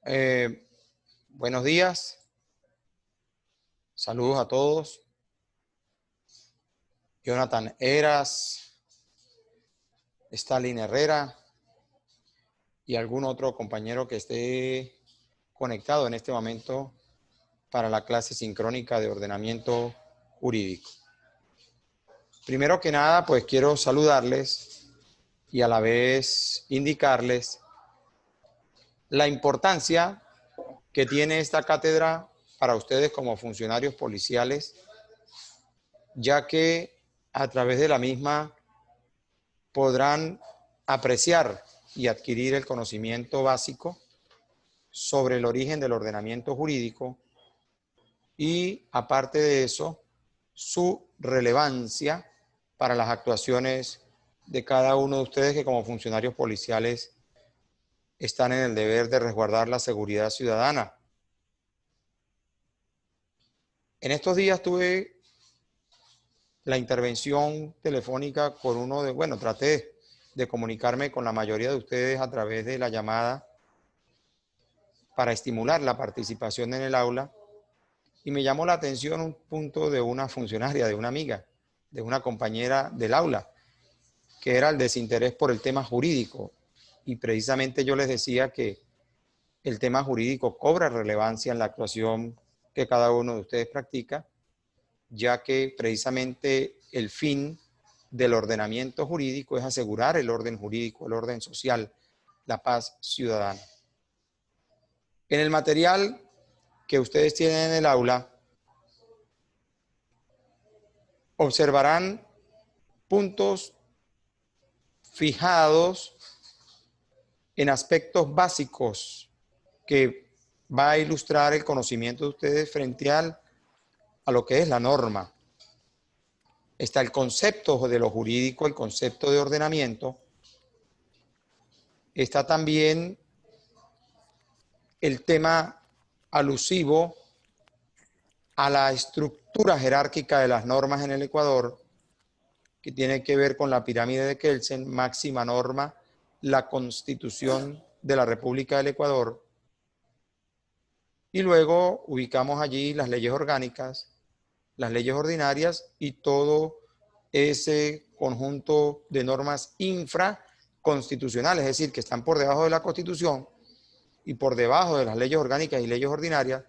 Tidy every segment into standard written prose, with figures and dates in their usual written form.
Eh, Buenos días, saludos a todos. Jonathan Eras, Stalin Herrera y algún otro compañero que esté conectado en este momento para la clase sincrónica de ordenamiento jurídico. Primero que nada, pues quiero saludarles y a la vez indicarles la importancia que tiene esta cátedra para ustedes como funcionarios policiales, ya que a través de la misma podrán apreciar y adquirir el conocimiento básico sobre el origen del ordenamiento jurídico y, aparte de eso, su relevancia para las actuaciones de cada uno de ustedes que como funcionarios policiales están en el deber de resguardar la seguridad ciudadana. En estos días tuve la intervención telefónica con traté de comunicarme con la mayoría de ustedes a través de la llamada para estimular la participación en el aula, y me llamó la atención un punto de una funcionaria, de una amiga, de una compañera del aula, que era el desinterés por el tema jurídico. Y precisamente yo les decía que el tema jurídico cobra relevancia en la actuación que cada uno de ustedes practica, ya que precisamente el fin del ordenamiento jurídico es asegurar el orden jurídico, el orden social, la paz ciudadana. En el material que ustedes tienen en el aula, observarán puntos fijados en aspectos básicos que va a ilustrar el conocimiento de ustedes frente a lo que es la norma. Está el concepto de lo jurídico, el concepto de ordenamiento. Está también el tema alusivo a la estructura jerárquica de las normas en el Ecuador, que tiene que ver con la pirámide de Kelsen, máxima norma, la Constitución de la República del Ecuador. Y luego ubicamos allí las leyes orgánicas, las leyes ordinarias y todo ese conjunto de normas infraconstitucionales, es decir, que están por debajo de la Constitución y por debajo de las leyes orgánicas y leyes ordinarias,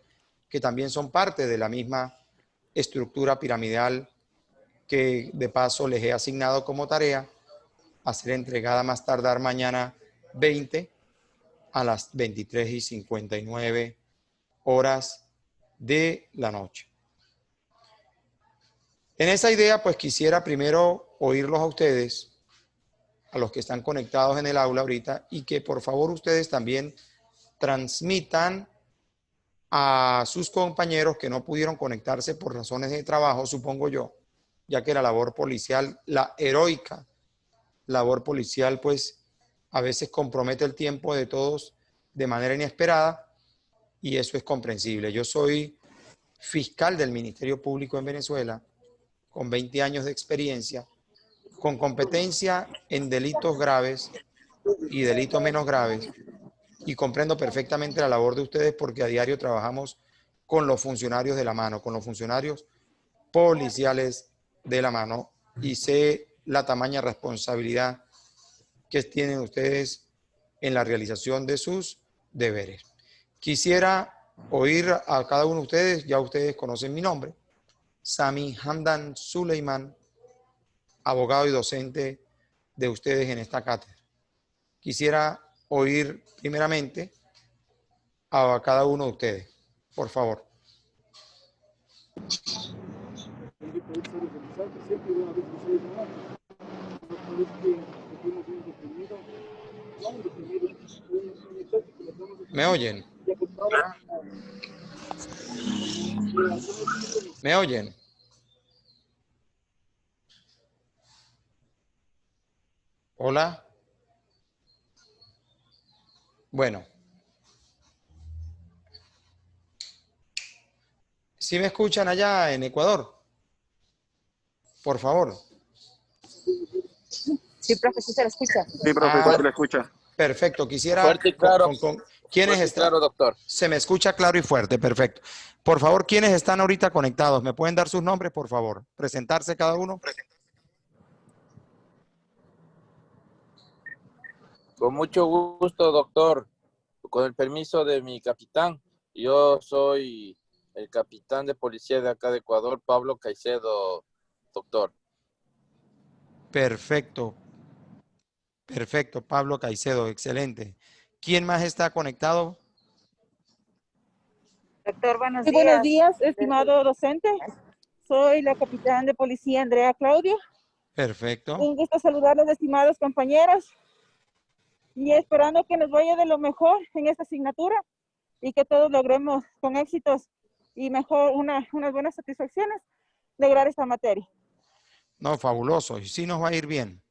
que también son parte de la misma estructura piramidal que de paso les he asignado como tarea a ser entregada más tardar mañana 20 a las 23:59 horas de la noche. En esa idea, pues quisiera primero oírlos a ustedes, a los que están conectados en el aula ahorita, y que por favor ustedes también transmitan a sus compañeros que no pudieron conectarse por razones de trabajo, supongo yo, ya que la labor policial, la heroica labor policial, pues a veces compromete el tiempo de todos de manera inesperada, y eso es comprensible. Yo soy fiscal del Ministerio Público en Venezuela, con 20 años de experiencia, con competencia en delitos graves y delitos menos graves, y comprendo perfectamente la labor de ustedes porque a diario trabajamos con los funcionarios de la mano, con los funcionarios policiales de la mano, y sé la tamaña responsabilidad que tienen ustedes en la realización de sus deberes. Quisiera oír a cada uno de ustedes, ya ustedes conocen mi nombre, Sami Hamdan Suleiman, abogado y docente de ustedes en esta cátedra. Quisiera oír primeramente a cada uno de ustedes, por favor. ¿Me oyen? ¿Me oyen? Hola. Bueno. ¿Sí me escuchan allá en Ecuador? Por favor. Sí, profe, sí se la escucha. Sí, profe, sí se la escucha. Perfecto. Quisiera Fuerte y claro. ¿Quiénes Fuerte y están? claro, doctor. Se me escucha claro y fuerte, perfecto. Por favor, ¿quiénes están ahorita conectados? ¿Me pueden dar sus nombres, por favor? Presentarse cada uno. Con mucho gusto, doctor. Con el permiso de mi capitán, yo soy el capitán de policía de acá de Ecuador, Pablo Caicedo, doctor. Perfecto, perfecto. Pablo Caicedo, excelente. ¿Quién más está conectado? Doctor, buenos Muy buenos días. días, estimado docente. Soy la capitán de policía Andrea Claudia. Perfecto. Un gusto saludarlos, estimados compañeros, y esperando que nos vaya de lo mejor en esta asignatura y que todos logremos con éxitos y mejor unas buenas satisfacciones lograr esta materia. No, fabuloso. Y sí nos va a ir bien.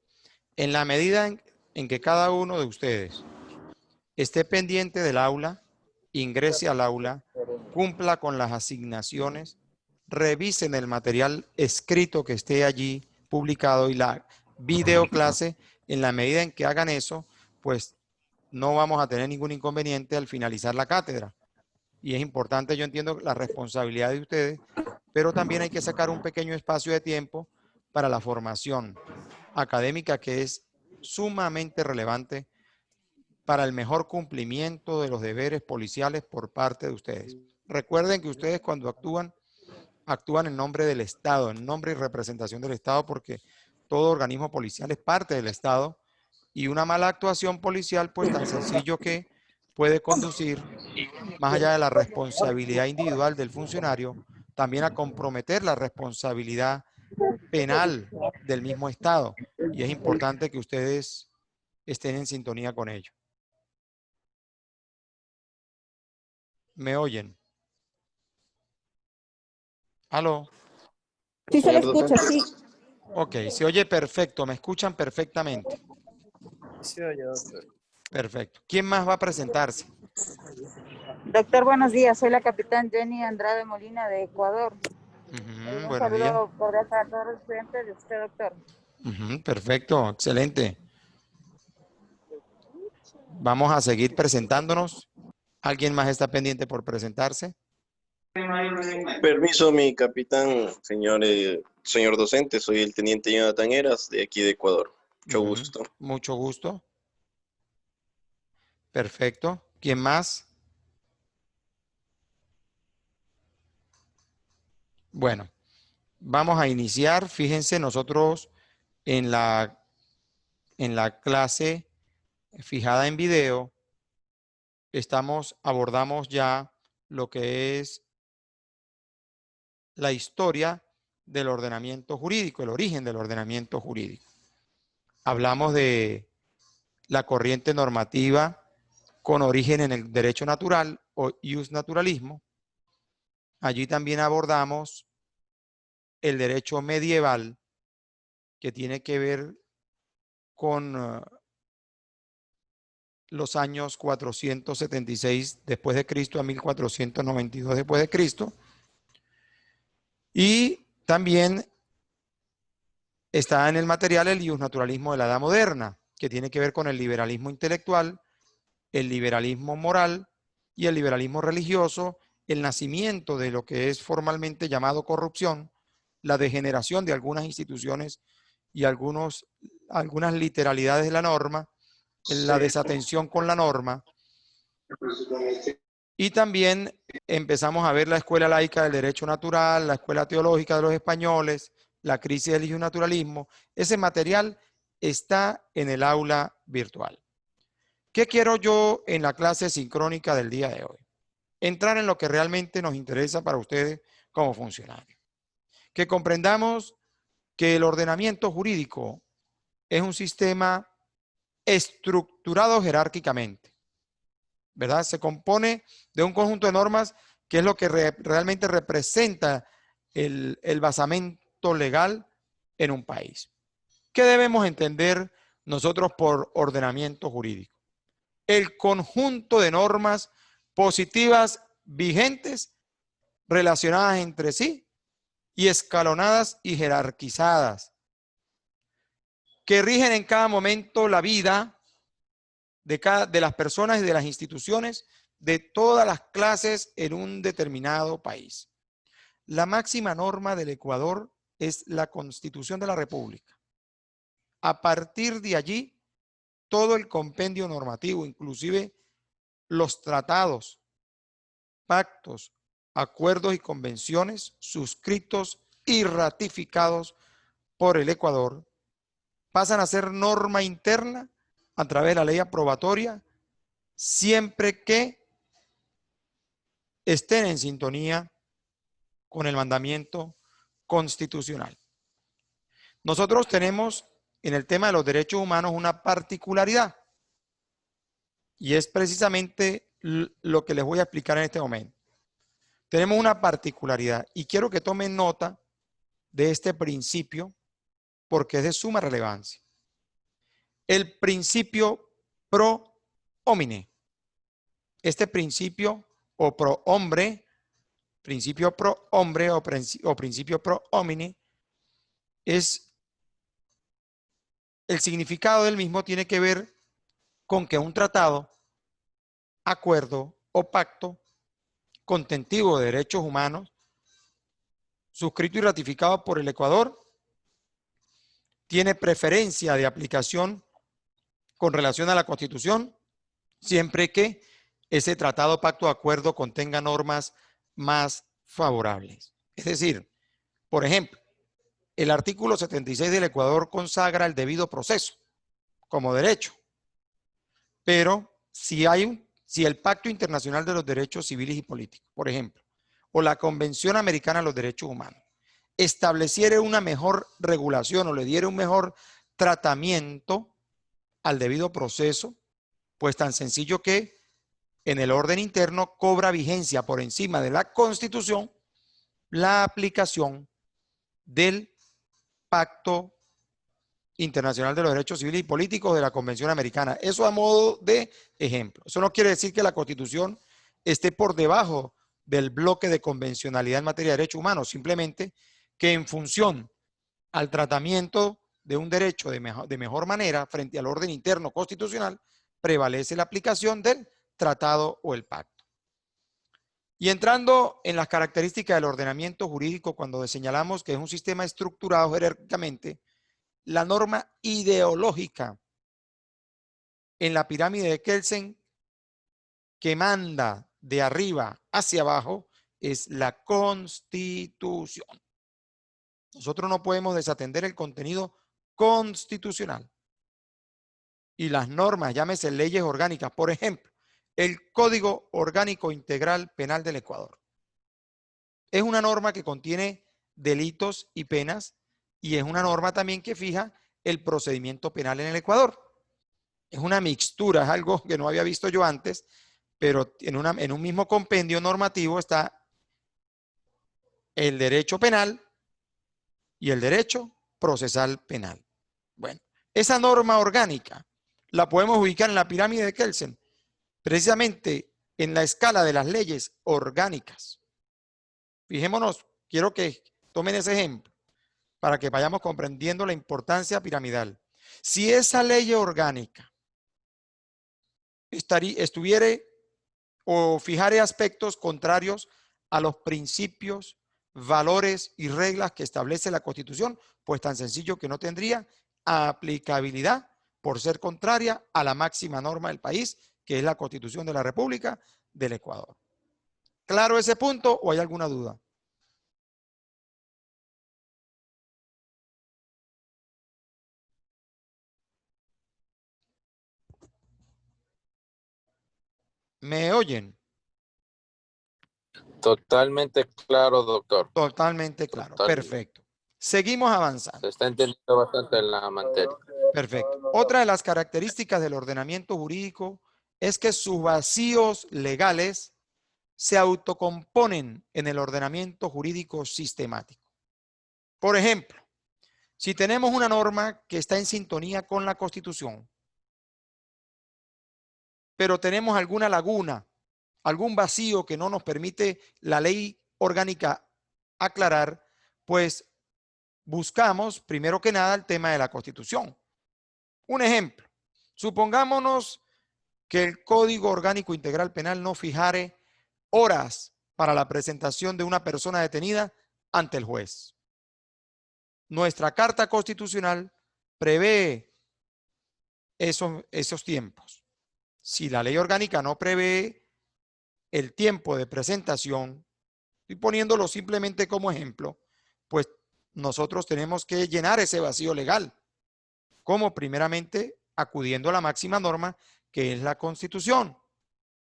En la medida en que cada uno de ustedes esté pendiente del aula, ingrese al aula, cumpla con las asignaciones, revisen el material escrito que esté allí publicado y la videoclase, en la medida en que hagan eso, pues no vamos a tener ningún inconveniente al finalizar la cátedra. Y es importante, yo entiendo, la responsabilidad de ustedes, pero también hay que sacar un pequeño espacio de tiempo para la formación académica que es sumamente relevante para el mejor cumplimiento de los deberes policiales por parte de ustedes. Recuerden que ustedes cuando actúan en nombre del Estado, en nombre y representación del Estado, porque todo organismo policial es parte del Estado y una mala actuación policial, pues tan sencillo que puede conducir, más allá de la responsabilidad individual del funcionario, también a comprometer la responsabilidad penal del mismo Estado. Y es importante que ustedes estén en sintonía con ello. ¿Me oyen? ¿Aló? Sí se le Señor escucha, docente. sí. Ok, se oye perfecto, me escuchan perfectamente. Sí, oye, doctor. Perfecto. ¿Quién más va a presentarse? Doctor, buenos días. Soy la capitán Jenny Andrade Molina de Ecuador. Un Buenos días. saludo cordial para todos los estudiantes de usted, doctor. Perfecto, excelente. Vamos a seguir presentándonos. ¿Alguien más está pendiente por presentarse? Permiso, mi capitán, señor docente. Soy el teniente Jonathan Eras, de aquí de Ecuador. Mucho gusto. Mucho gusto. Perfecto. ¿Quién más? Bueno, vamos a iniciar. Fíjense, nosotros en la clase fijada en video abordamos ya lo que es la historia del ordenamiento jurídico, el origen del ordenamiento jurídico. Hablamos de la corriente normativa con origen en el derecho natural o iusnaturalismo. Allí también abordamos el derecho medieval, que tiene que ver con los años 476 después de Cristo a 1492 después de Cristo. Y también está en el material el iusnaturalismo de la Edad Moderna, que tiene que ver con el liberalismo intelectual, el liberalismo moral y el liberalismo religioso, el nacimiento de lo que es formalmente llamado corrupción, la degeneración de algunas instituciones y algunas literalidades de la norma, la desatención con la norma. Y también empezamos a ver la escuela laica del derecho natural, la escuela teológica de los españoles, la crisis del iusnaturalismo. Ese material está en el aula virtual. ¿Qué quiero yo en la clase sincrónica del día de hoy? Entrar en lo que realmente nos interesa para ustedes como funcionarios. Que comprendamos que el ordenamiento jurídico es un sistema estructurado jerárquicamente, ¿verdad? Se compone de un conjunto de normas que es lo que realmente representa el basamento legal en un país. ¿Qué debemos entender nosotros por ordenamiento jurídico? El conjunto de normas positivas vigentes relacionadas entre sí y escalonadas y jerarquizadas que rigen en cada momento la vida de las personas y de las instituciones de todas las clases en un determinado país. La máxima norma del Ecuador es la Constitución de la República. A partir de allí, todo el compendio normativo, inclusive los tratados, pactos, acuerdos y convenciones suscritos y ratificados por el Ecuador, pasan a ser norma interna a través de la ley aprobatoria, siempre que estén en sintonía con el mandamiento constitucional. Nosotros tenemos en el tema de los derechos humanos una particularidad, y es precisamente lo que les voy a explicar en este momento. Tenemos una particularidad y quiero que tomen nota de este principio porque es de suma relevancia. El principio pro homine. Este principio o pro hombre, principio pro hombre o principio pro homine, es el significado del mismo tiene que ver con que un tratado, acuerdo o pacto contentivo de derechos humanos suscrito y ratificado por el Ecuador tiene preferencia de aplicación con relación a la Constitución siempre que ese tratado, pacto o acuerdo contenga normas más favorables. Es decir, por ejemplo, el artículo 76 del Ecuador consagra el debido proceso como derecho, pero si el Pacto Internacional de los Derechos Civiles y Políticos, por ejemplo, o la Convención Americana de los Derechos Humanos, estableciere una mejor regulación o le diere un mejor tratamiento al debido proceso, pues tan sencillo que en el orden interno cobra vigencia por encima de la Constitución la aplicación del Pacto Internacional de los Derechos Civiles y Políticos de la Convención Americana. Eso a modo de ejemplo. Eso no quiere decir que la Constitución esté por debajo del bloque de convencionalidad en materia de derechos humanos, simplemente que en función al tratamiento de un derecho de mejor manera frente al orden interno constitucional, prevalece la aplicación del tratado o el pacto. Y entrando en las características del ordenamiento jurídico, cuando señalamos que es un sistema estructurado jerárquicamente, la norma ideológica en la pirámide de Kelsen que manda de arriba hacia abajo es la Constitución. Nosotros no podemos desatender el contenido constitucional. Y las normas, llámese leyes orgánicas, por ejemplo, el Código Orgánico Integral Penal del Ecuador. Es una norma que contiene delitos y penas y es una norma también que fija el procedimiento penal en el Ecuador. Es una mixtura, es algo que no había visto yo antes, pero en un mismo compendio normativo está el derecho penal y el derecho procesal penal. Bueno, esa norma orgánica la podemos ubicar en la pirámide de Kelsen, precisamente en la escala de las leyes orgánicas. Fijémonos, quiero que tomen ese ejemplo para que vayamos comprendiendo la importancia piramidal. Si esa ley orgánica estuviera o fijare aspectos contrarios a los principios, valores y reglas que establece la Constitución, pues tan sencillo que no tendría aplicabilidad por ser contraria a la máxima norma del país, que es la Constitución de la República del Ecuador. ¿Claro ese punto o hay alguna duda? ¿Me oyen? Totalmente claro, doctor. Totalmente claro. Totalmente. Perfecto. Seguimos avanzando. Se está entendiendo bastante la materia. Perfecto. Otra de las características del ordenamiento jurídico es que sus vacíos legales se autocomponen en el ordenamiento jurídico sistemático. Por ejemplo, si tenemos una norma que está en sintonía con la Constitución, pero tenemos alguna laguna, algún vacío que no nos permite la ley orgánica aclarar, pues buscamos primero que nada el tema de la Constitución. Un ejemplo, supongámonos que el Código Orgánico Integral Penal no fijare horas para la presentación de una persona detenida ante el juez. Nuestra Carta Constitucional prevé esos tiempos. Si la ley orgánica no prevé el tiempo de presentación, y poniéndolo simplemente como ejemplo, pues nosotros tenemos que llenar ese vacío legal, como primeramente acudiendo a la máxima norma que es la Constitución.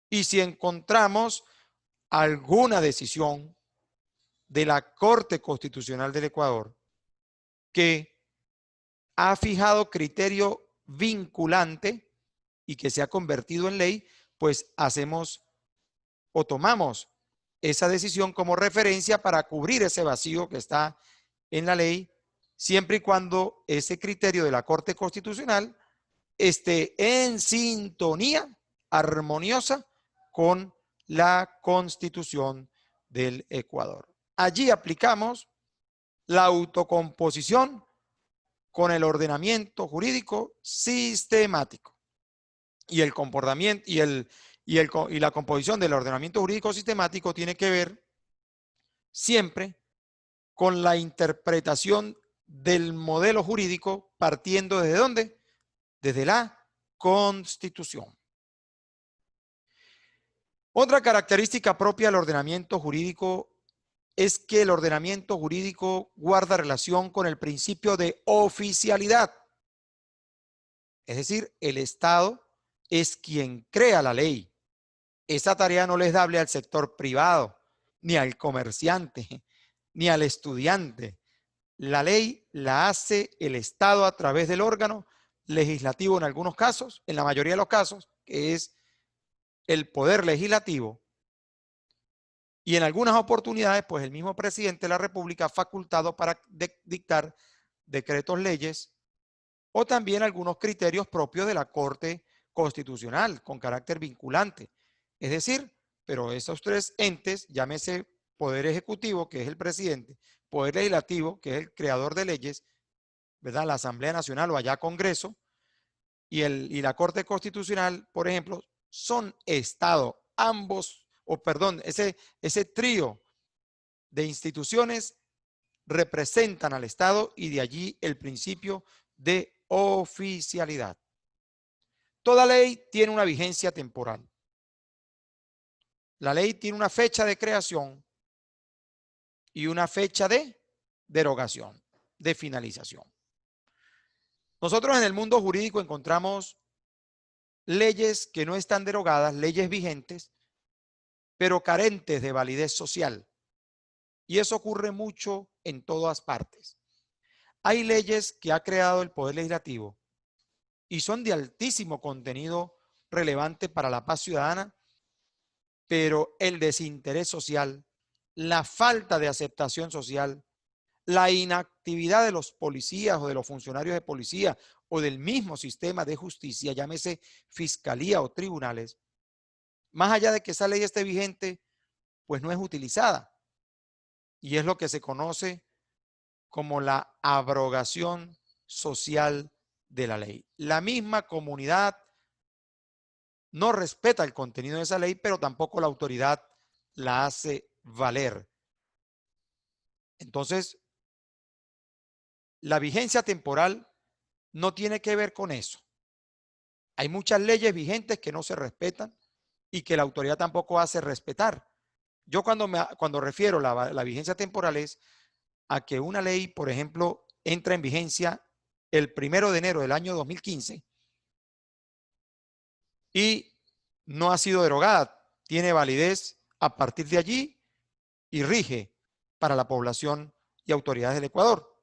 Y si encontramos alguna decisión de la Corte Constitucional del Ecuador que ha fijado criterio vinculante y que se ha convertido en ley, pues hacemos o tomamos esa decisión como referencia para cubrir ese vacío que está en la ley, siempre y cuando ese criterio de la Corte Constitucional esté en sintonía armoniosa con la Constitución del Ecuador. Allí aplicamos la autocomposición con el ordenamiento jurídico sistemático y el comportamiento y la composición del ordenamiento jurídico sistemático tiene que ver siempre con la interpretación del modelo jurídico partiendo ¿desde dónde? Desde la Constitución. Otra característica propia del ordenamiento jurídico es que el ordenamiento jurídico guarda relación con el principio de oficialidad. Es decir, el Estado es quien crea la ley. Esa tarea no le es dable al sector privado, ni al comerciante, ni al estudiante. La ley la hace el Estado a través del órgano legislativo en algunos casos, en la mayoría de los casos, que es el poder legislativo. Y en algunas oportunidades, pues el mismo presidente de la República ha facultado para dictar decretos, leyes, o también algunos criterios propios de la Corte Constitucional con carácter vinculante. Es decir, pero esos tres entes, llámese Poder Ejecutivo, que es el presidente, Poder Legislativo, que es el creador de leyes, ¿verdad? La Asamblea Nacional o allá Congreso, y la Corte Constitucional, por ejemplo, son Estado, ambos, ese trío de instituciones representan al Estado y de allí el principio de oficialidad. Toda ley tiene una vigencia temporal. La ley tiene una fecha de creación y una fecha de derogación, de finalización. Nosotros en el mundo jurídico encontramos leyes que no están derogadas, leyes vigentes, pero carentes de validez social. Y eso ocurre mucho en todas partes. Hay leyes que ha creado el Poder Legislativo y son de altísimo contenido relevante para la paz ciudadana, pero el desinterés social, la falta de aceptación social, la inactividad de los policías o de los funcionarios de policía o del mismo sistema de justicia, llámese fiscalía o tribunales, más allá de que esa ley esté vigente, pues no es utilizada. Y es lo que se conoce como la abrogación social de la ley. La misma comunidad no respeta el contenido de esa ley, pero tampoco la autoridad la hace valer. Entonces, la vigencia temporal no tiene que ver con eso. Hay muchas leyes vigentes que no se respetan y que la autoridad tampoco hace respetar. Yo cuando refiero la vigencia temporal es a que una ley, por ejemplo, entra en vigencia el 1 de enero del año 2015 y no ha sido derogada, tiene validez a partir de allí y rige para la población y autoridades del Ecuador.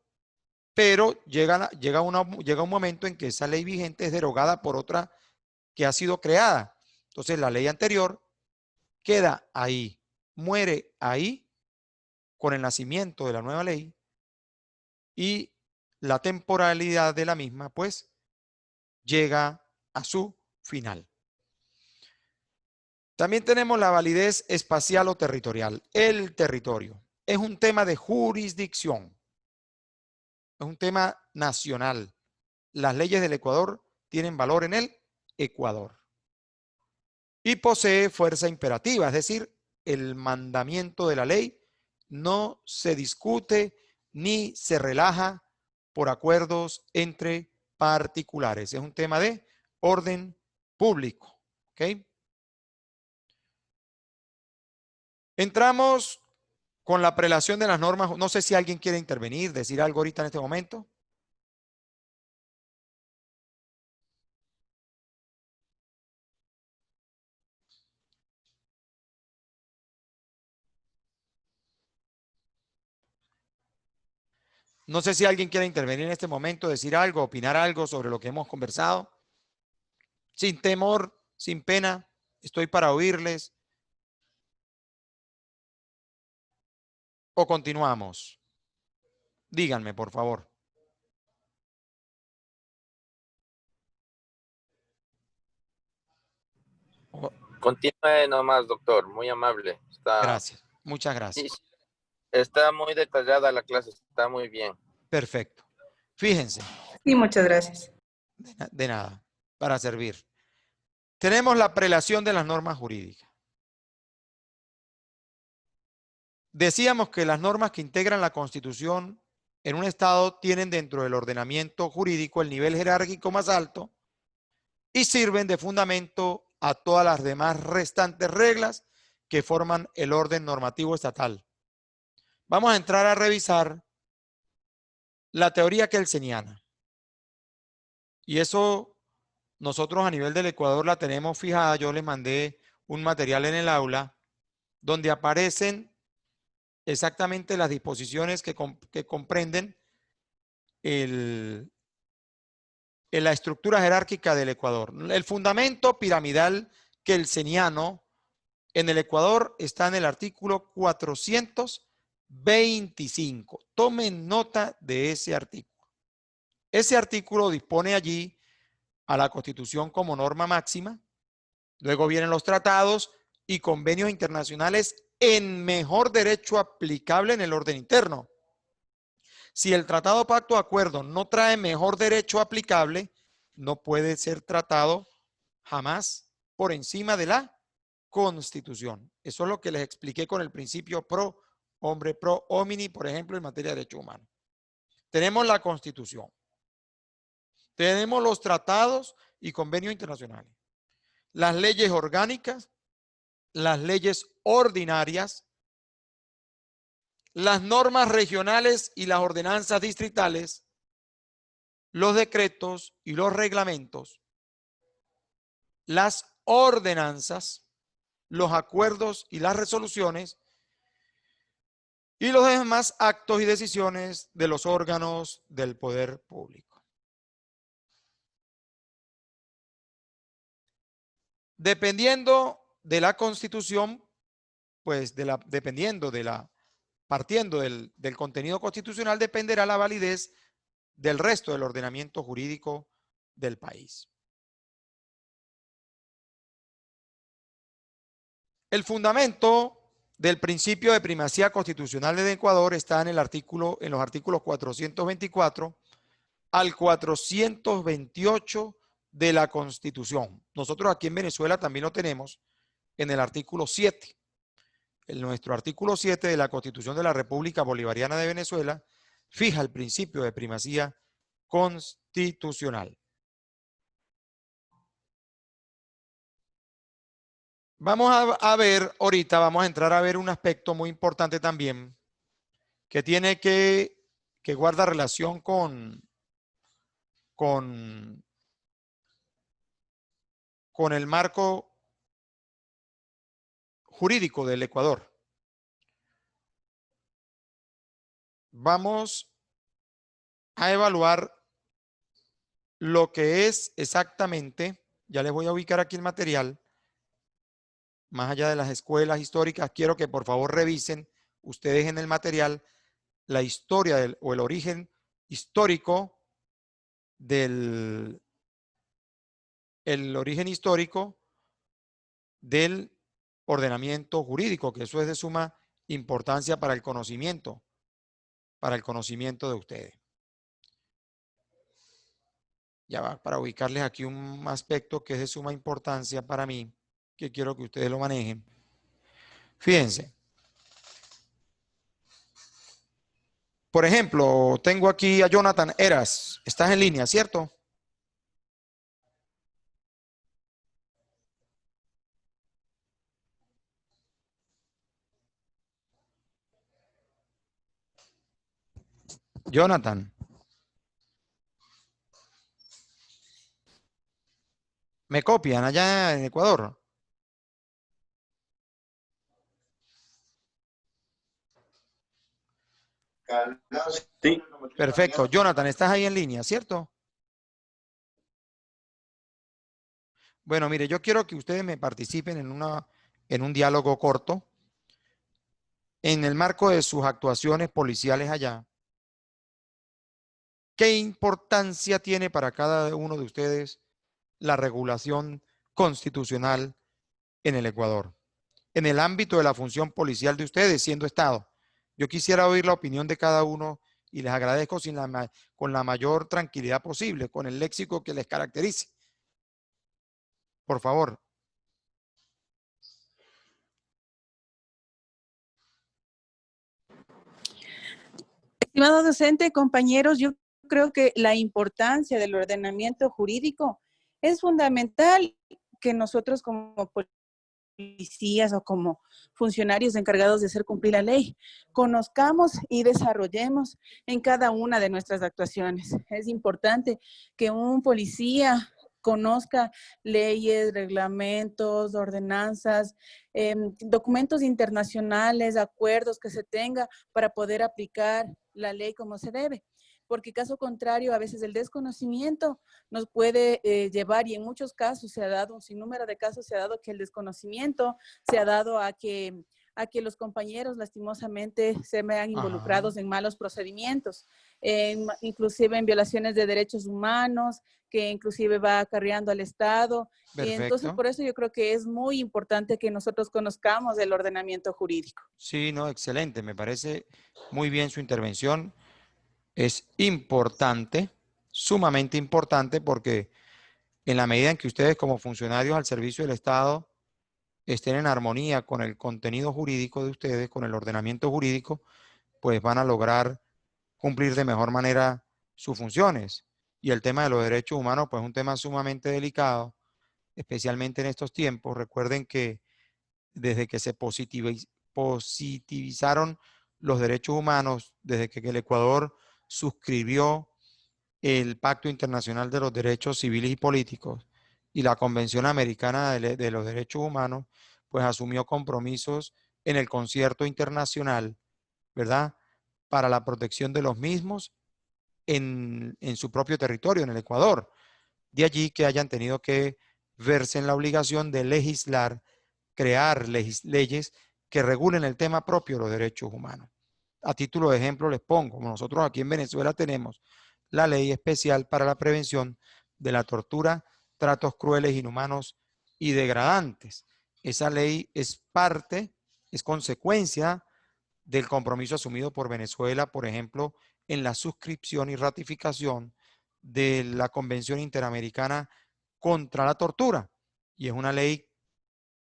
Pero llega un momento en que esa ley vigente es derogada por otra que ha sido creada. Entonces la ley anterior queda ahí, muere ahí con el nacimiento de la nueva ley y la temporalidad de la misma pues llega a su final. También tenemos la validez espacial o territorial. El territorio es un tema de jurisdicción, es un tema nacional. Las leyes del Ecuador tienen valor en el Ecuador. y posee fuerza imperativa, es decir, el mandamiento de la ley no se discute ni se relaja por acuerdos entre particulares. Es un tema de orden público. ¿Ok? Entramos con la prelación de las normas. No sé si alguien quiere intervenir, decir algo ahorita en este momento. No sé si alguien quiere intervenir en este momento, decir algo, opinar algo sobre lo que hemos conversado. Sin temor, sin pena, estoy para oírles. ¿O continuamos? Díganme, por favor. Continúe nomás, doctor. Muy amable. Gracias. Muchas Sí, gracias. sí, está muy detallada la clase. Está muy bien. Perfecto. Fíjense. Sí, muchas gracias. De nada. Para servir. Tenemos la prelación de las normas jurídicas. Decíamos que las normas que integran la Constitución en un Estado tienen dentro del ordenamiento jurídico el nivel jerárquico más alto y sirven de fundamento a todas las demás restantes reglas que forman el orden normativo estatal. Vamos a entrar a revisar la teoría kelseniana. Y eso nosotros a nivel del Ecuador la tenemos fijada. Yo les mandé un material en el aula donde aparecen exactamente las disposiciones que comprenden la estructura jerárquica del Ecuador. El fundamento piramidal kelseniano en el Ecuador está en el artículo 425. Tomen nota de ese artículo. Ese artículo dispone allí a la Constitución como norma máxima. Luego vienen los tratados y convenios internacionales en mejor derecho aplicable en el orden interno. Si el tratado, pacto o acuerdo no trae mejor derecho aplicable, no puede ser tratado jamás por encima de la Constitución. Eso es lo que les expliqué con el principio pro hombre, pro homini, por ejemplo, en materia de derechos humanos. Tenemos la Constitución. Tenemos los tratados y convenios internacionales. Las leyes orgánicas, las leyes ordinarias, las normas regionales y las ordenanzas distritales, los decretos y los reglamentos, las ordenanzas, los acuerdos y las resoluciones y los demás actos y decisiones de los órganos del poder público. Dependiendo de la Constitución, pues partiendo del contenido constitucional, dependerá la validez del resto del ordenamiento jurídico del país. El fundamento del principio de primacía constitucional de Ecuador está en los artículos 424 al 428 de la Constitución. Nosotros aquí en Venezuela también lo tenemos en el artículo 7. En nuestro artículo 7 de la Constitución de la República Bolivariana de Venezuela fija el principio de primacía constitucional. Vamos a ver, ahorita vamos a entrar a ver un aspecto muy importante también que tiene que guarda relación con el marco jurídico del Ecuador. Vamos a evaluar lo que es exactamente, ya les voy a ubicar aquí el material, más allá de las escuelas históricas, quiero que por favor revisen ustedes en el material la historia o el origen histórico del ordenamiento jurídico, que eso es de suma importancia para el conocimiento de ustedes. Ya va, para ubicarles aquí un aspecto que es de suma importancia para mí, que quiero que ustedes lo manejen. Fíjense. Por ejemplo, tengo aquí a Jonathan Eras. Estás en línea, ¿cierto? Jonathan. ¿Me copian allá en Ecuador? Sí, Perfecto. Jonathan, estás ahí en línea, ¿cierto? Bueno, mire, yo quiero que ustedes me participen en un diálogo corto en el marco de sus actuaciones policiales allá. ¿Qué importancia tiene para cada uno de ustedes la regulación constitucional en el Ecuador? En el ámbito de la función policial de ustedes, siendo Estado. Yo quisiera oír la opinión de cada uno y les agradezco con la mayor tranquilidad posible, con el léxico que les caracterice. Por favor. Estimado docente, compañeros, yo creo que la importancia del ordenamiento jurídico es fundamental que nosotros como policías o como funcionarios encargados de hacer cumplir la ley, conozcamos y desarrollemos en cada una de nuestras actuaciones. Es importante que un policía conozca leyes, reglamentos, ordenanzas, documentos internacionales, acuerdos que se tenga para poder aplicar la ley como se debe. Porque caso contrario, a veces el desconocimiento nos puede llevar, y en muchos casos se ha dado, un sinnúmero de casos se ha dado que el desconocimiento se ha dado a que los compañeros lastimosamente se vean involucrados en malos procedimientos, inclusive en violaciones de derechos humanos, que inclusive va acarreando al Estado. Perfecto. Entonces, por eso yo creo que es muy importante que nosotros conozcamos el ordenamiento jurídico. Sí, no, excelente. Me parece muy bien su intervención. Es importante, sumamente importante, porque en la medida en que ustedes como funcionarios al servicio del Estado estén en armonía con el contenido jurídico de ustedes, con el ordenamiento jurídico, pues van a lograr cumplir de mejor manera sus funciones. Y el tema de los derechos humanos, pues es un tema sumamente delicado, especialmente en estos tiempos. Recuerden que desde que se positivizaron los derechos humanos, desde que el Ecuador suscribió el Pacto Internacional de los Derechos Civiles y Políticos y la Convención Americana de los Derechos Humanos, pues asumió compromisos en el concierto internacional, ¿verdad?, para la protección de los mismos en su propio territorio, en el Ecuador. De allí que hayan tenido que verse en la obligación de legislar, crear leyes que regulen el tema propio de los derechos humanos. A título de ejemplo les pongo, como nosotros aquí en Venezuela tenemos la Ley Especial para la Prevención de la Tortura, Tratos Crueles, Inhumanos y Degradantes. Esa ley es parte, es consecuencia del compromiso asumido por Venezuela, por ejemplo, en la suscripción y ratificación de la Convención Interamericana contra la Tortura. Y es una ley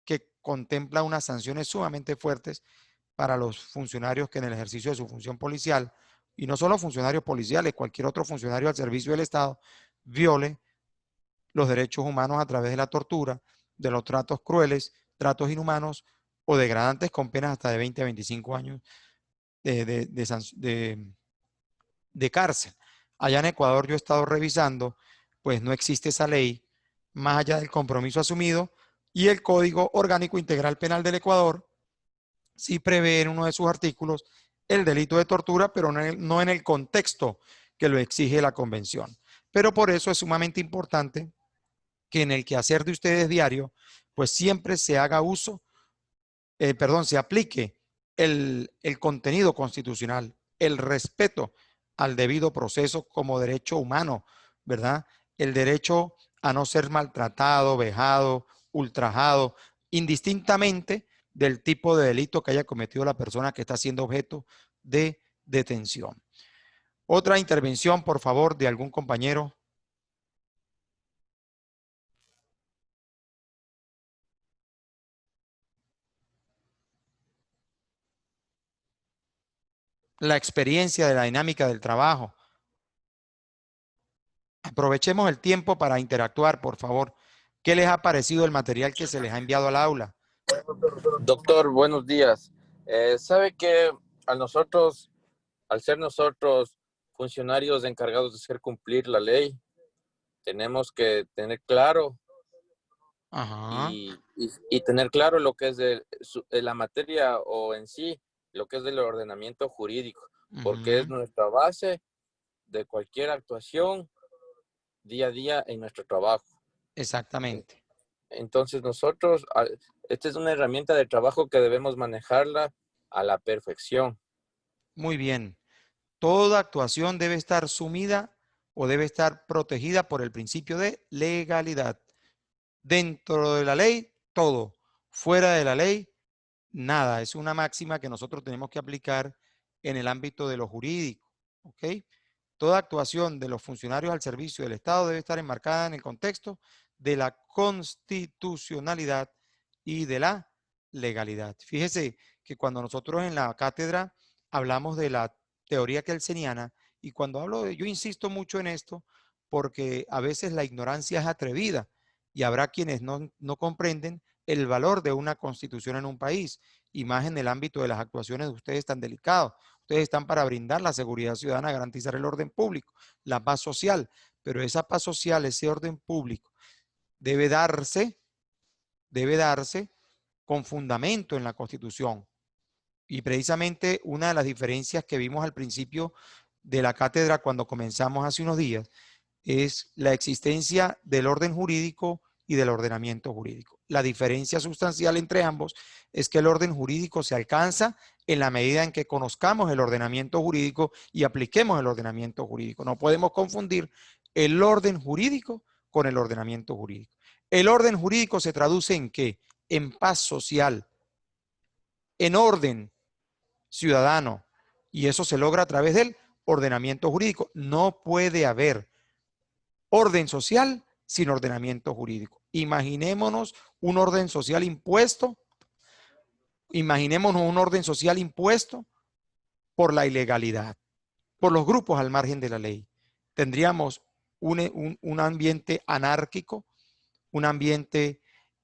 que contempla unas sanciones sumamente fuertes para los funcionarios que en el ejercicio de su función policial, y no solo funcionarios policiales, cualquier otro funcionario al servicio del Estado, viole los derechos humanos a través de la tortura, de los tratos crueles, tratos inhumanos o degradantes con penas hasta de 20 a 25 años de cárcel. Allá en Ecuador yo he estado revisando, pues no existe esa ley, más allá del compromiso asumido, y el Código Orgánico Integral Penal del Ecuador sí prevé en uno de sus artículos el delito de tortura, pero no en el contexto que lo exige la convención. Pero por eso es sumamente importante que en el quehacer de ustedes diario, pues siempre se haga uso, se aplique el contenido constitucional, el respeto al debido proceso como derecho humano, ¿verdad? El derecho a no ser maltratado, vejado, ultrajado, indistintamente del tipo de delito que haya cometido la persona que está siendo objeto de detención. Otra intervención, por favor, de algún compañero. la experiencia de la dinámica del trabajo. Aprovechemos el tiempo para interactuar, por favor. ¿Qué les ha parecido el material que se les ha enviado al aula? Doctor, buenos días. ¿Sabe que al ser nosotros funcionarios encargados de hacer cumplir la ley, tenemos que tener claro Ajá. y tener claro lo que es de la materia o en sí, lo que es del ordenamiento jurídico, porque es Ujú, nuestra base de cualquier actuación día a día en nuestro trabajo. exactamente. Entonces esta es una herramienta de trabajo que debemos manejarla a la perfección. Muy bien. Toda actuación debe estar sumida o debe estar protegida por el principio de legalidad. Dentro de la ley, todo. Fuera de la ley, nada. Es una máxima que nosotros tenemos que aplicar en el ámbito de lo jurídico. ¿Ok? Toda actuación de los funcionarios al servicio del Estado debe estar enmarcada en el contexto de la constitucionalidad y de la legalidad. Fíjese que cuando nosotros en la cátedra hablamos de la teoría kelseniana, y cuando hablo de, yo insisto mucho en esto, porque a veces la ignorancia es atrevida y habrá quienes no comprenden el valor de una constitución en un país, y más en el ámbito de las actuaciones de ustedes tan delicados. Ustedes están para brindar la seguridad ciudadana, garantizar el orden público, la paz social, pero esa paz social, ese orden público, debe darse con fundamento en la Constitución. Y precisamente una de las diferencias que vimos al principio de la cátedra cuando comenzamos hace unos días es la existencia del orden jurídico y del ordenamiento jurídico. La diferencia sustancial entre ambos es que el orden jurídico se alcanza en la medida en que conozcamos el ordenamiento jurídico y apliquemos el ordenamiento jurídico. No podemos confundir el orden jurídico con el ordenamiento jurídico. El orden jurídico se traduce en ¿qué? En paz social, en orden ciudadano, y eso se logra a través del ordenamiento jurídico. No puede haber orden social sin ordenamiento jurídico. Imaginémonos un orden social impuesto por la ilegalidad, por los grupos al margen de la ley. Tendríamos un ambiente anárquico, un ambiente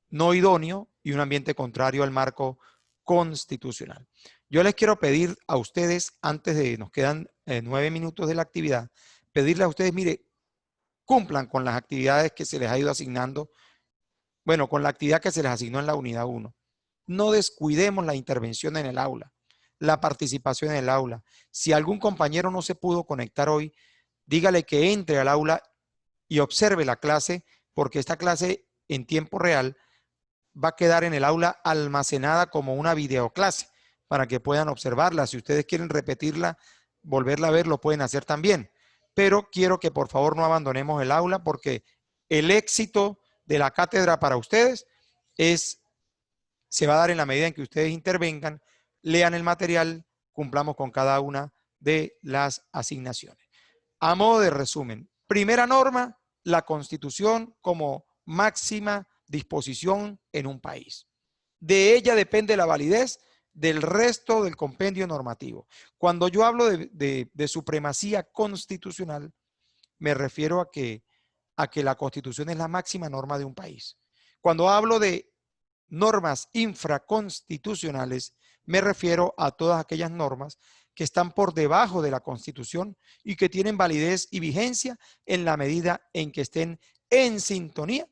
no idóneo y un ambiente contrario al marco constitucional. Yo les quiero pedir a ustedes, antes de, nos quedan 9 minutos de la actividad, pedirle a ustedes, mire, cumplan con las actividades que se les ha ido asignando, bueno, con la actividad que se les asignó en la unidad 1. No descuidemos la intervención en el aula, la participación en el aula. Si algún compañero no se pudo conectar hoy, dígale que entre al aula y observe la clase, porque esta clase en tiempo real va a quedar en el aula almacenada como una videoclase para que puedan observarla. Si ustedes quieren repetirla, volverla a ver, lo pueden hacer también. Pero quiero que por favor no abandonemos el aula, porque el éxito de la cátedra para ustedes se va a dar en la medida en que ustedes intervengan, lean el material, cumplamos con cada una de las asignaciones. A modo de resumen, primera norma, la Constitución como máxima disposición en un país. De ella depende la validez del resto del compendio normativo. Cuando yo hablo de supremacía constitucional, me refiero a que la Constitución es la máxima norma de un país. Cuando hablo de normas infraconstitucionales, me refiero a todas aquellas normas que están por debajo de la Constitución y que tienen validez y vigencia en la medida en que estén en sintonía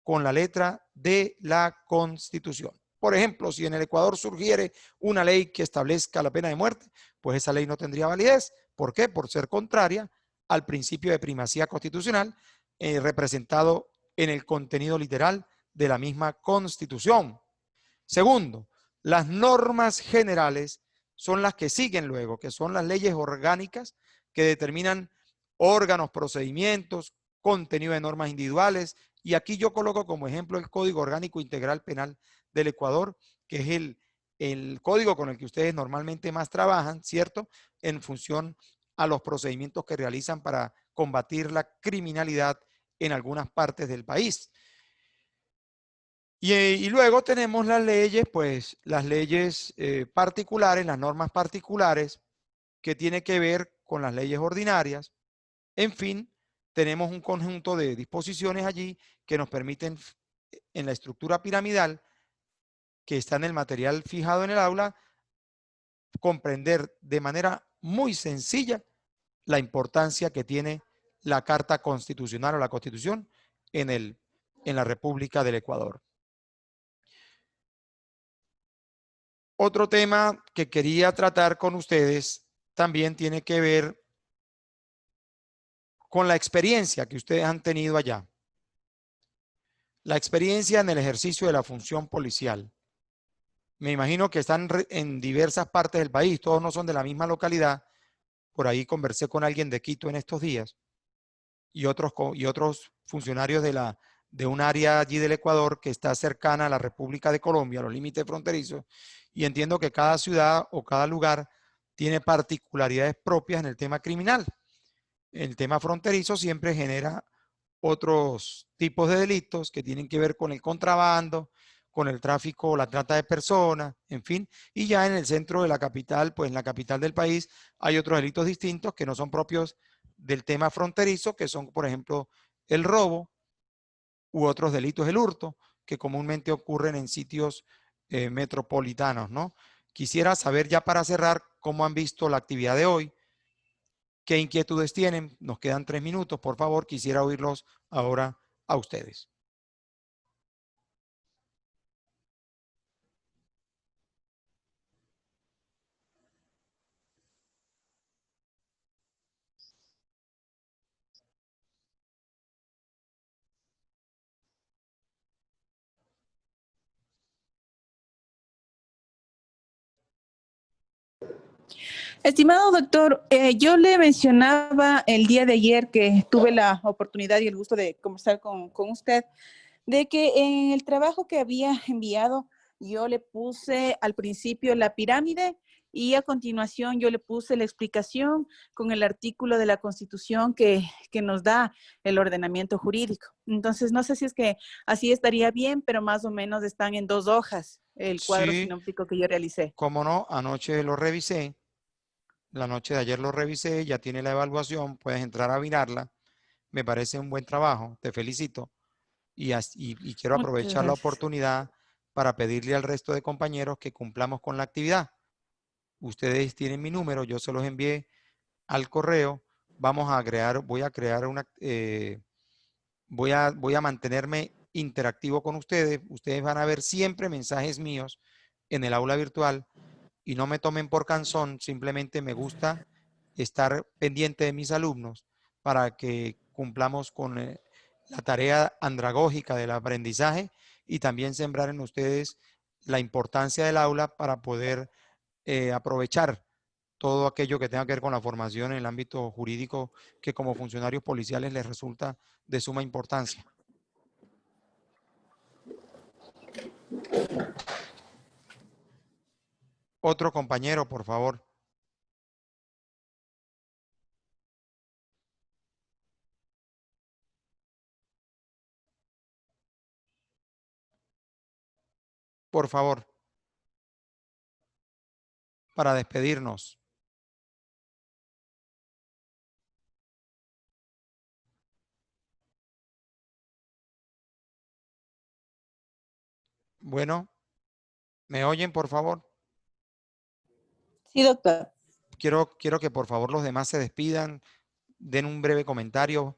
con la letra de la Constitución. Por ejemplo, si en el Ecuador surgiere una ley que establezca la pena de muerte, pues esa ley no tendría validez. ¿Por qué? Por ser contraria al principio de primacía constitucional representado en el contenido literal de la misma Constitución. Segundo, las normas generales son las que siguen luego, que son las leyes orgánicas que determinan órganos, procedimientos, contenido de normas individuales. Y aquí yo coloco como ejemplo el Código Orgánico Integral Penal del Ecuador, que es el código con el que ustedes normalmente más trabajan, ¿cierto? En función a los procedimientos que realizan para combatir la criminalidad en algunas partes del país. Y luego tenemos las leyes, pues las leyes particulares, las normas particulares, que tiene que ver con las leyes ordinarias. En fin, tenemos un conjunto de disposiciones allí que nos permiten, en la estructura piramidal que está en el material fijado en el aula, comprender de manera muy sencilla la importancia que tiene la Carta Constitucional o la Constitución en la República del Ecuador. Otro tema que quería tratar con ustedes también tiene que ver con la experiencia que ustedes han tenido allá. La experiencia en el ejercicio de la función policial. Me imagino que están en diversas partes del país, todos no son de la misma localidad. Por ahí conversé con alguien de Quito en estos días y otros funcionarios de un área allí del Ecuador que está cercana a la República de Colombia, a los límites fronterizos, y entiendo que cada ciudad o cada lugar tiene particularidades propias en el tema criminal. El tema fronterizo siempre genera otros tipos de delitos que tienen que ver con el contrabando, con el tráfico, la trata de personas, en fin. Y ya en el centro de la capital, pues en la capital del país, hay otros delitos distintos que no son propios del tema fronterizo, que son, por ejemplo, el robo u otros delitos, el hurto, que comúnmente ocurren en sitios metropolitanos, ¿no? Quisiera saber ya para cerrar cómo han visto la actividad de hoy, qué inquietudes tienen. Nos quedan 3 minutos, por favor, quisiera oírlos ahora a ustedes. Estimado doctor, yo le mencionaba el día de ayer que tuve la oportunidad y el gusto de conversar con usted, de que en el trabajo que había enviado, yo le puse al principio la pirámide y a continuación yo le puse la explicación con el artículo de la Constitución que nos da el ordenamiento jurídico. Entonces, no sé si es que así estaría bien, pero más o menos están en 2 hojas el cuadro Sí, sinóptico que yo realicé. cómo no, anoche lo revisé, la noche de ayer lo revisé, ya tiene la evaluación, puedes entrar a mirarla. Me parece un buen trabajo, te felicito. Y quiero Muchas aprovechar la gracias. oportunidad para pedirle al resto de compañeros que cumplamos con la actividad. Ustedes tienen mi número, yo se los envié al correo. Voy a mantenerme interactivo con ustedes. Ustedes van a ver siempre mensajes míos en el aula virtual y no me tomen por cansón, simplemente me gusta estar pendiente de mis alumnos para que cumplamos con la tarea andragógica del aprendizaje y también sembrar en ustedes la importancia del aula para poder aprovechar todo aquello que tenga que ver con la formación en el ámbito jurídico que como funcionarios policiales les resulta de suma importancia. Otro compañero, por favor. Por favor, para despedirnos. Bueno, ¿me oyen, por favor? Sí, doctor. Quiero que por favor los demás se despidan, den un breve comentario,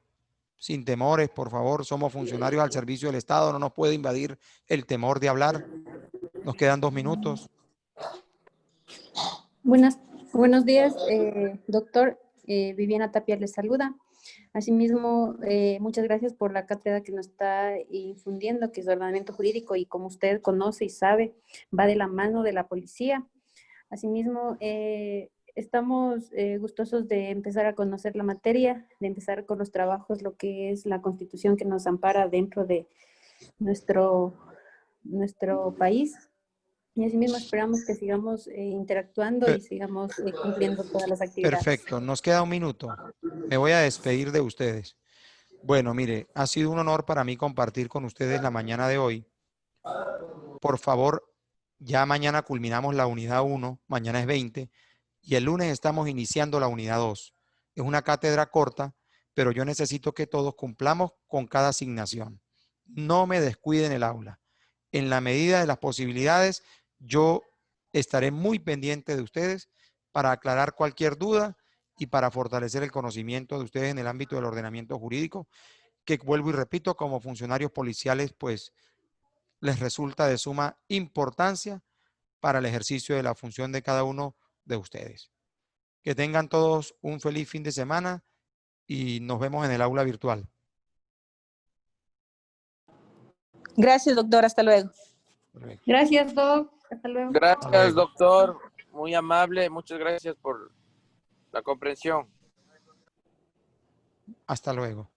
sin temores, por favor. Somos funcionarios al servicio del Estado, no nos puede invadir el temor de hablar. Nos quedan 2 minutos. Buenos días, doctor. Viviana Tapia les saluda. Asimismo, muchas gracias por la cátedra que nos está infundiendo, que es ordenamiento jurídico y como usted conoce y sabe, va de la mano de la policía. Asimismo, estamos gustosos de empezar a conocer la materia, de empezar con los trabajos, lo que es la Constitución que nos ampara dentro de nuestro país. Y asimismo esperamos que sigamos interactuando y sigamos cumpliendo todas las actividades. Perfecto, nos queda 1 minuto. Me voy a despedir de ustedes. Bueno, mire, ha sido un honor para mí compartir con ustedes la mañana de hoy. Por favor, ya mañana culminamos la unidad 1, mañana es 20, y el lunes estamos iniciando la unidad 2. Es una cátedra corta, pero yo necesito que todos cumplamos con cada asignación. No me descuiden el aula. En la medida de las posibilidades, yo estaré muy pendiente de ustedes para aclarar cualquier duda y para fortalecer el conocimiento de ustedes en el ámbito del ordenamiento jurídico, que vuelvo y repito, como funcionarios policiales, pues les resulta de suma importancia para el ejercicio de la función de cada uno de ustedes. Que tengan todos un feliz fin de semana y nos vemos en el aula virtual. Gracias, doctor. Hasta luego. Gracias, Doc. Hasta luego. Gracias, doctor. Muy amable. Muchas gracias por la comprensión. Hasta luego.